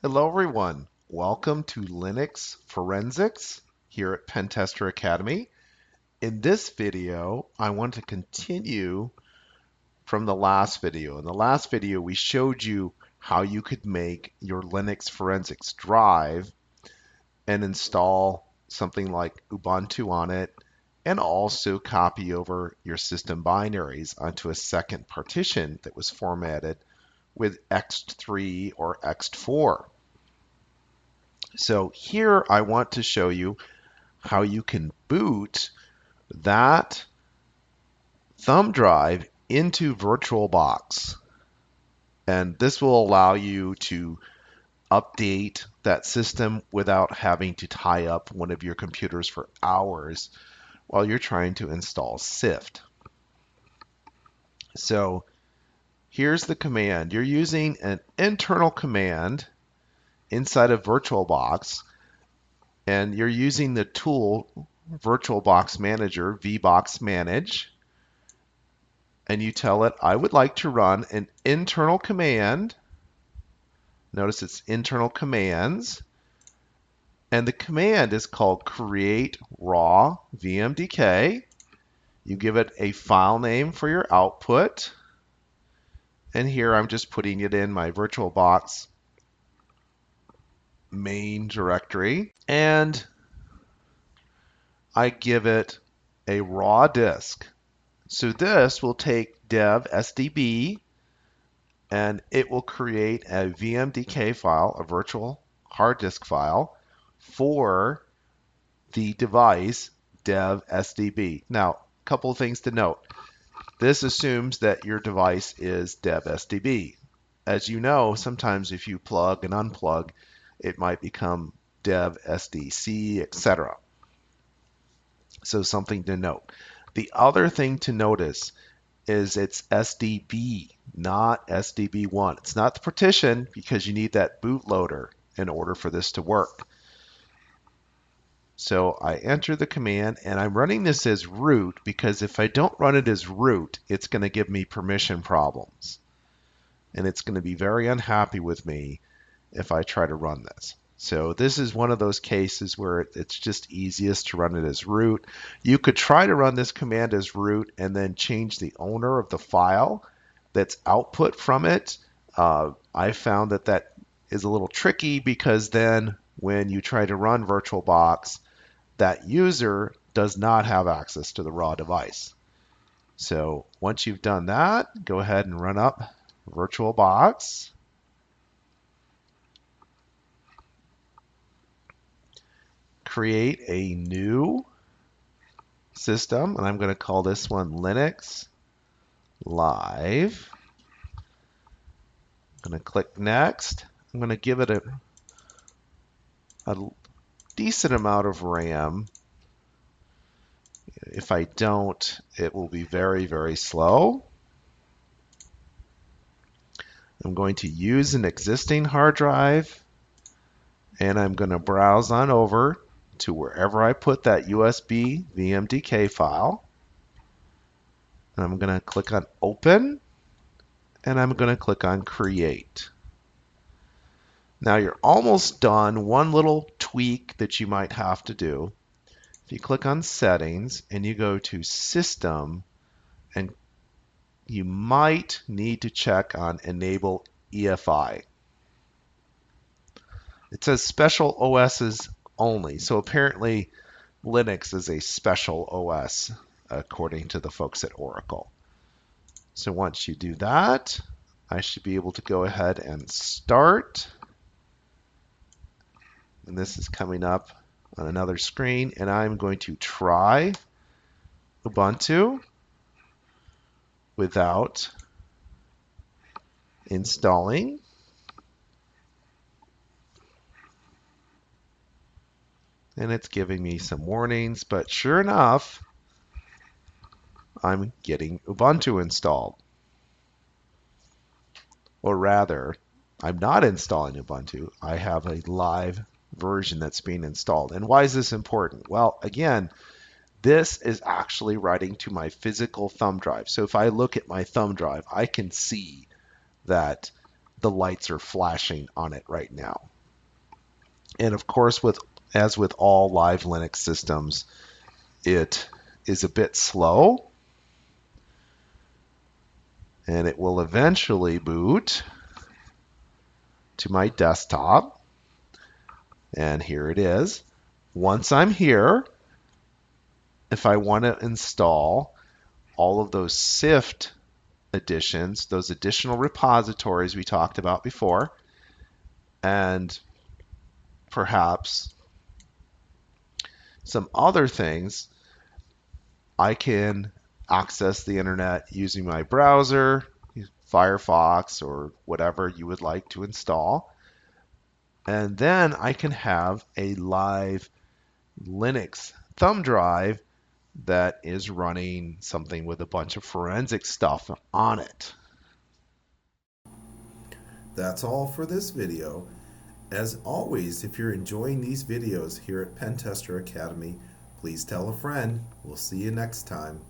Hello everyone. Welcome to Linux Forensics here at Pentester Academy. In this video, I want to continue from the last video. In the last video, we showed you how you could make your Linux Forensics drive and install something like Ubuntu on it, and also copy over your system binaries onto a second partition that was formatted with ext3 or ext4. So here I want to show you how you can boot that thumb drive into VirtualBox. And this will allow you to update that system without having to tie up one of your computers for hours while you're trying to install SIFT. So here's the command. You're using an internal command inside of VirtualBox, and you're using the tool VirtualBox Manager, VBox Manage, and you tell it, I would like to run an internal command. Notice it's internal commands, and the command is called create raw vmdk. You give it a file name for your output, and here I'm just putting it in my VirtualBox main directory, and I give it a raw disk. So this will take dev SDB, and it will create a VMDK file, a virtual hard disk file, for the device dev SDB. Now, a couple of things to note. This assumes that your device is dev SDB. As you know, sometimes if you plug and unplug, it might become dev SDC, etc. So something to note. The other thing to notice is it's SDB, not SDB1. It's not the partition because you need that bootloader in order for this to work. So I enter the command, and I'm running this as root because if I don't run it as root, it's going to give me permission problems. And it's going to be very unhappy with me if I try to run this. So this is one of those cases where it's just easiest to run it as root. You could try to run this command as root and then change the owner of the file that's output from it. I found that that is a little tricky because then when you try to run VirtualBox, that user does not have access to the raw device. So once you've done that, go ahead and run up VirtualBox. Create a new system, and I'm going to call this one Linux Live. I'm going to click Next. I'm going to give it a decent amount of RAM. If I don't, it will be very, very slow. I'm going to use an existing hard drive, and I'm going to browse on over to wherever I put that USB VMDK file. And I'm going to click on Open, and I'm going to click on Create. Now you're almost done. One little tweak that you might have to do. If you click on Settings and you go to System, and you might need to check on Enable EFI. It says Special OSs only, so apparently Linux is a special OS according to the folks at Oracle. So once you do that, I should be able to go ahead and start. And this is coming up on another screen, and I'm going to try Ubuntu without installing. And it's giving me some warnings, but sure enough, I'm getting Ubuntu installed. Or rather, I'm not installing Ubuntu. I have a live version that's being installed. And why is this important? Well, again, this is actually writing to my physical thumb drive. So if I look at my thumb drive, I can see that the lights are flashing on it right now. And of course, as with all live Linux systems, it is a bit slow, and it will eventually boot to my desktop. And here it is. Once I'm here, if I want to install all of those SIFT additions, those additional repositories we talked about before, and perhaps some other things, I can access the internet using my browser, Firefox, or whatever you would like to install. And then I can have a live Linux thumb drive that is running something with a bunch of forensic stuff on it. That's all for this video. As always, if you're enjoying these videos here at Pentester Academy, please tell a friend. We'll see you next time.